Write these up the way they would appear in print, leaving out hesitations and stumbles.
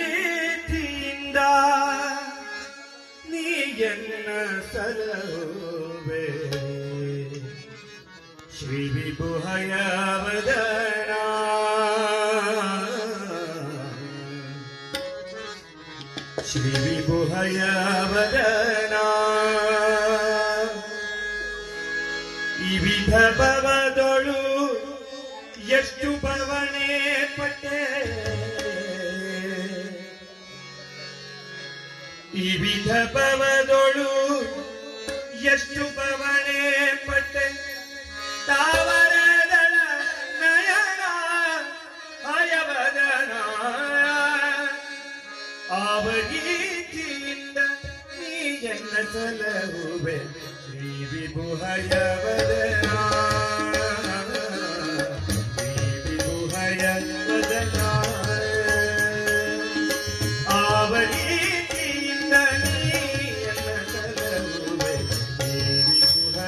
ಆವರೀತಿಯಿಂದ ನೀಯನ್ನ ಸಲಹುವೆ ಶ್ರೀ ವಿಭುಹಯವದನ ಶ್ರೀ ವಿಭುಹಯವದನ ಈ ವಿಧ ಭವದೊಳು ಎಷ್ಟು ಭವನೆ ಪಟ್ಟೆ ಈ ವಿಧ ಭವದೊಳು ಎಷ್ಟು ಭವನೆ ಪಟ್ಟೆ ತಾವರದಳ ನಯನ ಅಯವದನ ಆವರೀತಿಯಿಂದ ನೀಯನ್ನ ಸಲಹುವೆ ಶ್ರೀ ವಿಭುಹಯವದನ ಆವರೀತಿಯಿಂದ ನೀಯನ್ನ ಸಲಹುವೆ ಶ್ರೀ ವಿಭುಹಯವದನ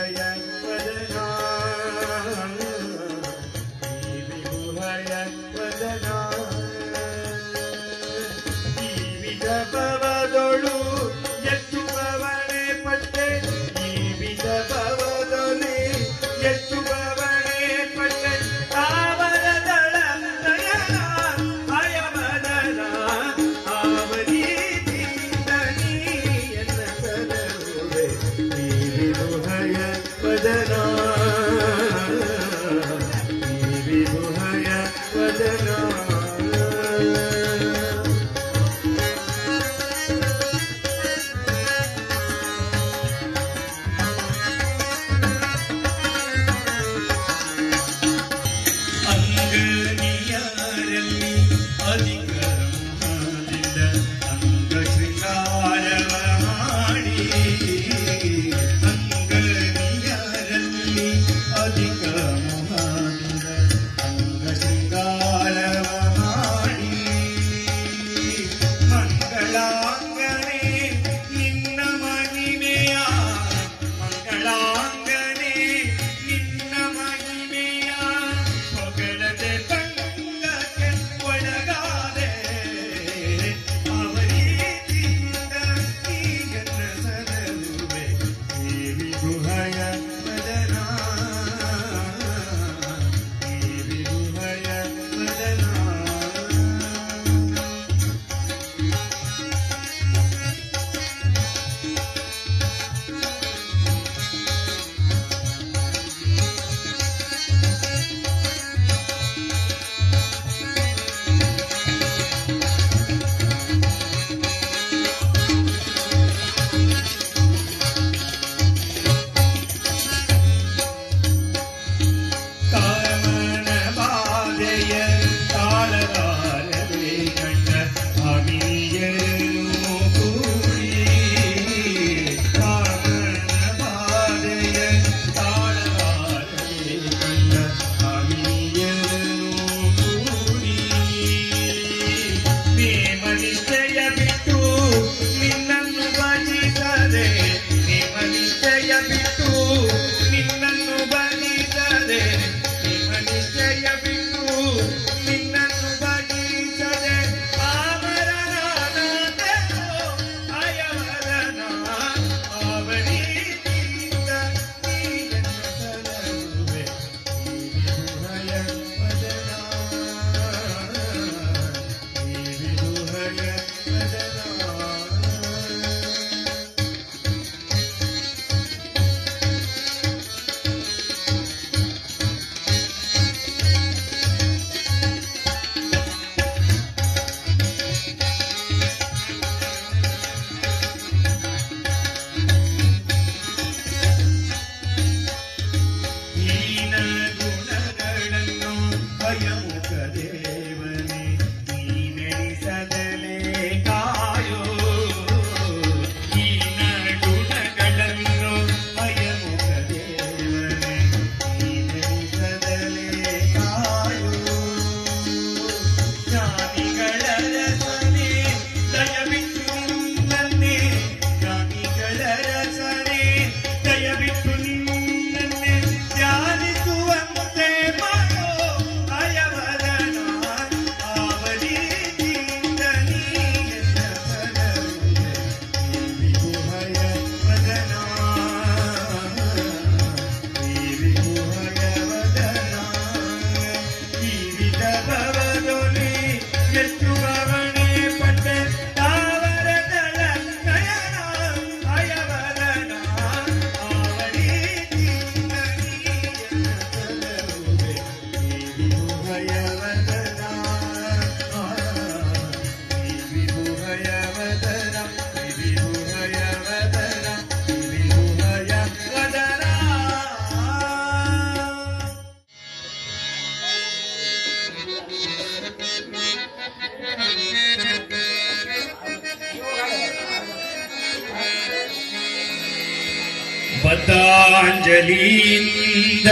ಬದ್ಧಾಂಜಲಿಯಿಂದ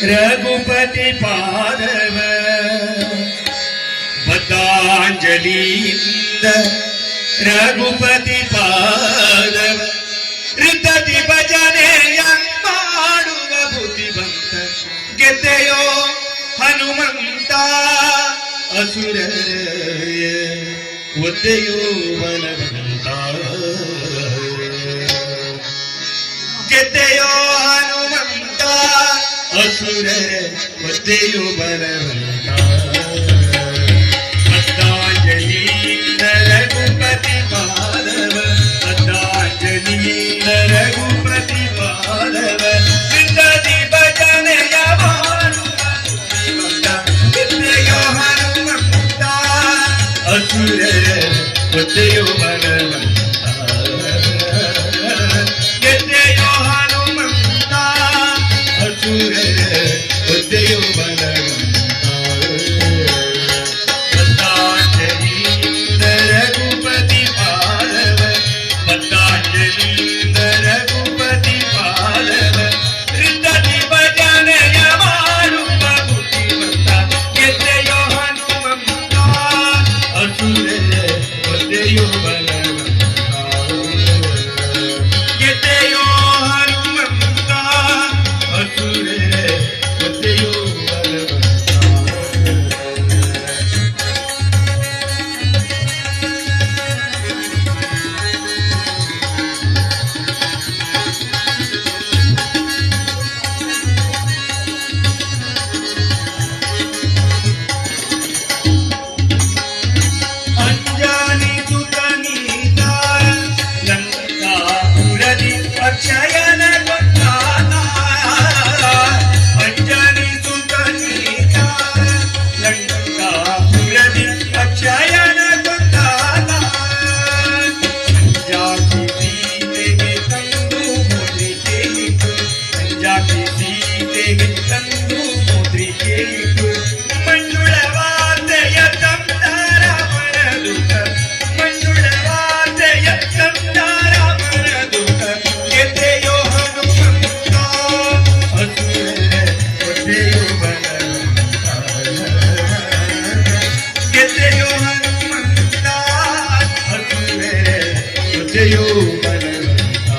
ರಘುಪತಿ ಪಾದವ ಬದ್ಧಾಂಜಲಿಯಿಂದ ರಘುಪತಿ ಪಾದವ ಋತತಿ ಭಜನೆಯ ಮಾಡುವ ಬುದ್ಧಿವಂತ ಗೆದ್ದೆಯೋ ಹನುಮಂತ ಅಸುರ ಒದ್ದೆಯೋ ಬಲವಂತ ಗೆದ್ದೆಯೋ ಹನುಮಂತ ಅಸುರ ಒದ್ದೆಯೋ ಬಲವಂತ ಬದ್ಧಾಂಜಲಿಯಿಂದ ರಘುಪತಿ ಪಾದವ ಬದ್ಧಾಂಜಲಿಯಿಂದ ರಘುಪತಿ ಪಾದವ ಋತತಿ ಭಜನೆಯ ಮಾಡುವ ಗೆದ್ದೆಯೋ ಹನುಮಂತ ಅಸುರ ಒದ್ದೆಯೋ ಬಲವಂತ ಗೆದ್ದೆಯೋ ಹನುಮಂತ ಅಸುರ ಒದ್ದೆಯೋ ಬಲವಂತ ಬದ್ಧಾಂಜಲಿಯಿಂದ ರಘುಪತಿ ಪಾದವ ಬದ್ಧಾಂಜಲಿಯಿಂದ ರಘುಪತಿ ಪಾದವ ಋತತಿ ಭಜನೆಯ ಮಾಡುವ ಬುದ್ಧಿವಂತ ಗೆದ್ದೆಯೋ ಹನುಮಂತ ಅಸುರ ಒದ್ದೆಯೋ ಬಲವಂತ ಗೆದ್ದೆಯೋ ಹನುಮಂತ ಅಸುರ ಒದ್ದೆಯೋ ಬಲವಂತ ಅಂಜಾನಿ ಸುತನೀತ ಲಂಕಾಪುರದಿ ಅಕ್ಷಯನ ಗೊಂದಾನ ಅಂಜಾನಿ ಸುತನೀತ ಲಂಕಾಪುರದಿ ಅಕ್ಷಯನ ಗೊಂದಾನ ಸಂಜಾತಿ ಸೀತೆಗೆ ತಂದು ಮುದ್ರಿಕೆ ಇಟ್ಟು ಸಂಜಾತಿ ಸೀತೆಗೆ ತಂದು ಮುದ್ರಿಕೆ ಇಟ್ಟು ಮಂಜುಳ ವಾರ್ತೆಯ ತಂದಾರ ಮನದುತ ಮಂಜುಳ ವಾರ್ತೆಯ ತಂದಾರ ಮನದುತ ಗೆದ್ದೆಯೋ ಹನುಮಂತ ಅಸುರ ಒದ್ದೆಯೋ ಬಲವಂತ ಗೆದ್ದೆಯೋ ಹನುಮಂತ ಅಸುರ ಒದ್ದೆಯೋ ಬಲವಂತ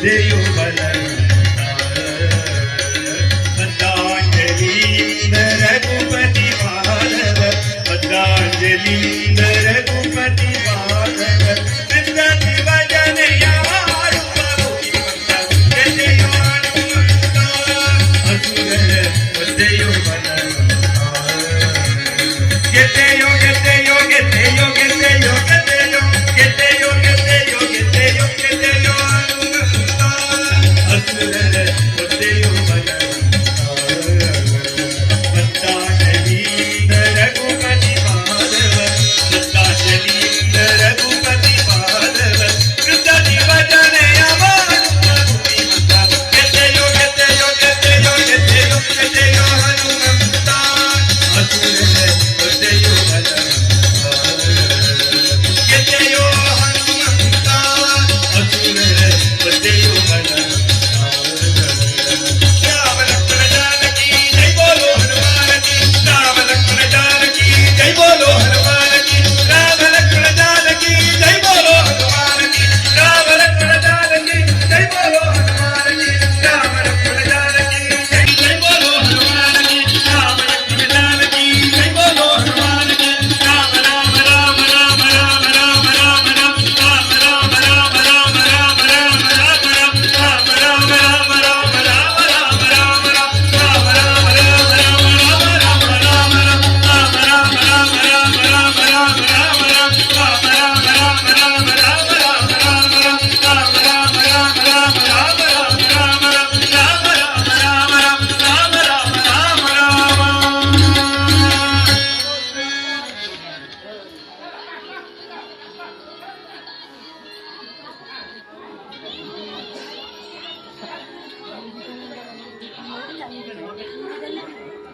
देयो बलवंता पतंजलि रघुपति माधव पतंजलि रघुपति माधव विद्यार्थी भजन यार देयो हनुमंता असुर देयो बलवंता देयो देयो देयो देयो देयो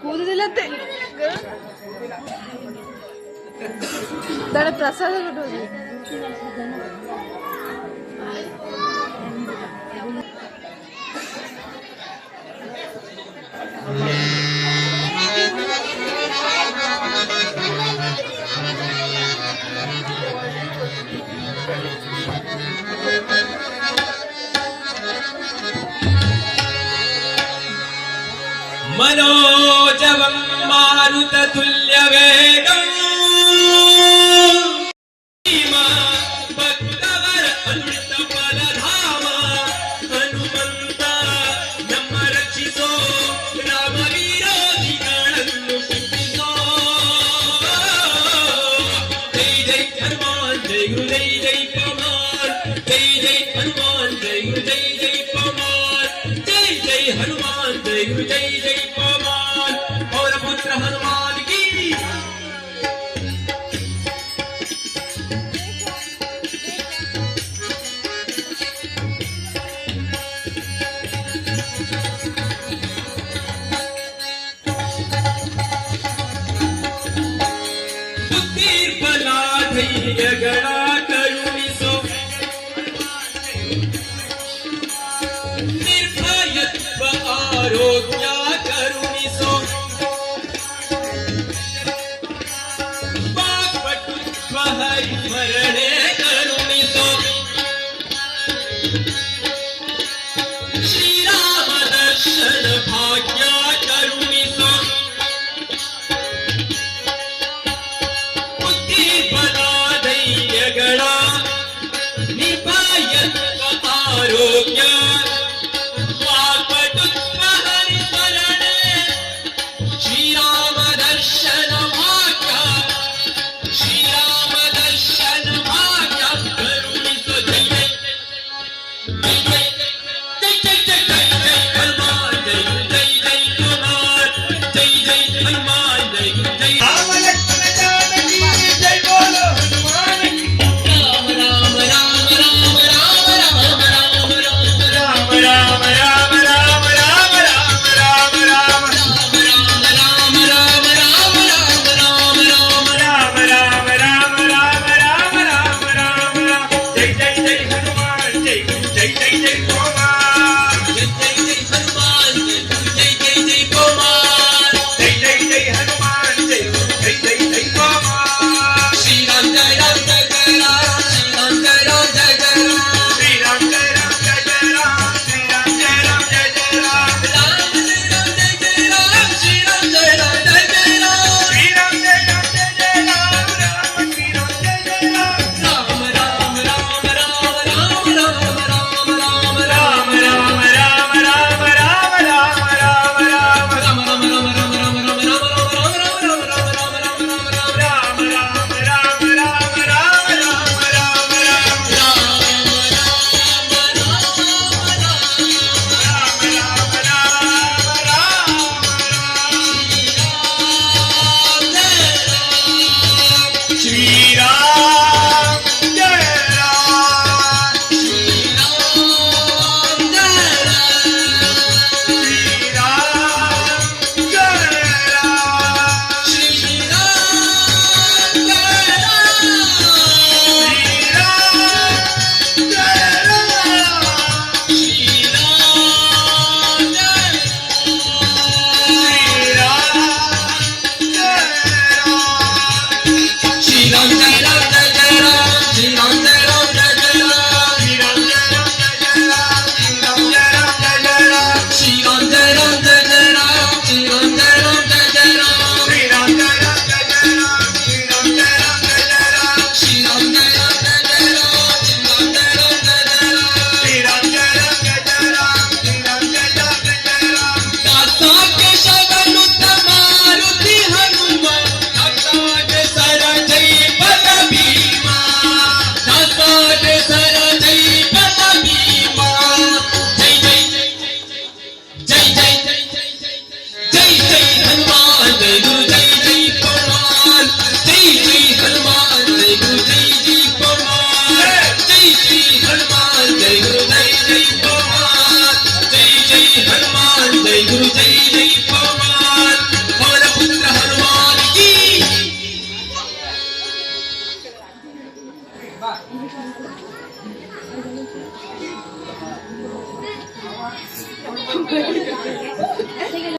ಕೂದುದಿಲ್ಲತ್ತೆ ತಡೆ ಪ್ರಸಾದ ಕೊಟ್ಟೋದು मनोजवं मारुततुल्यवेगम् ಭಕ್ತವರ ಅಮೃತ ಫಲಧಾಮ ಹನುಮಂತ ನಮ್ಮ ರಕ್ಷಿಸೋ ರಾಮ ವಿರೋಧಿಗಳನ್ನು ಶಿಕ್ಷಿಸೋ ಜೈ ಜೈ ಹನುಮಾನ್ ಜೈ ಗುರು ಜೈ ಜೈ ಪವನ್ ಜೈ ಜೈ ಹನುಮಾನ್ ಜೈ ಗುರು ಜೈ ಜೈ ಪವನ್ ಜೈ ಜೈ ಹನುಮಾನ್ ಜೈ ಗುರು ಜೈ ಜೈ ಪವನ್ ಅವರ ಪುತ್ರ ಹನುಮಾನ್ ಕಿ ಧೈರ್ಯಗಳ ಕರುಣಿಸೋ ನಿರ್ಭಯತ್ವ ಆರೋಗ್ಯ ಕರುಣಿಸೋ ಪಾಪಟುತ್ವ ಹರಿಸ್ಮರಣೆ ಕರುಣಿಸೋ ಶ್ರೀರಾಮ ದರ್ಶನ ಭಾಗ್ಯ ಕರುಣಿಸೋ ಧೈರ್ಯಗಳ ನಿರ್ಭಯತ್ವ ಆರೋಗ್ಯ ವಾಗ್ಪಟುತ್ವ ಹರಿಸ್ಮರಣೆ ಶ್ರೀರಾಮ ದರ್ಶನ ಭಾಗ್ಯ ಶ್ರೀರಾಮ ದರ್ಶನ ಭಾಗ್ಯ ಕರುಣಿಸೋ ಜಯ ಜಯ गुरु जय जय पवन पवन पुत्र हनुमान की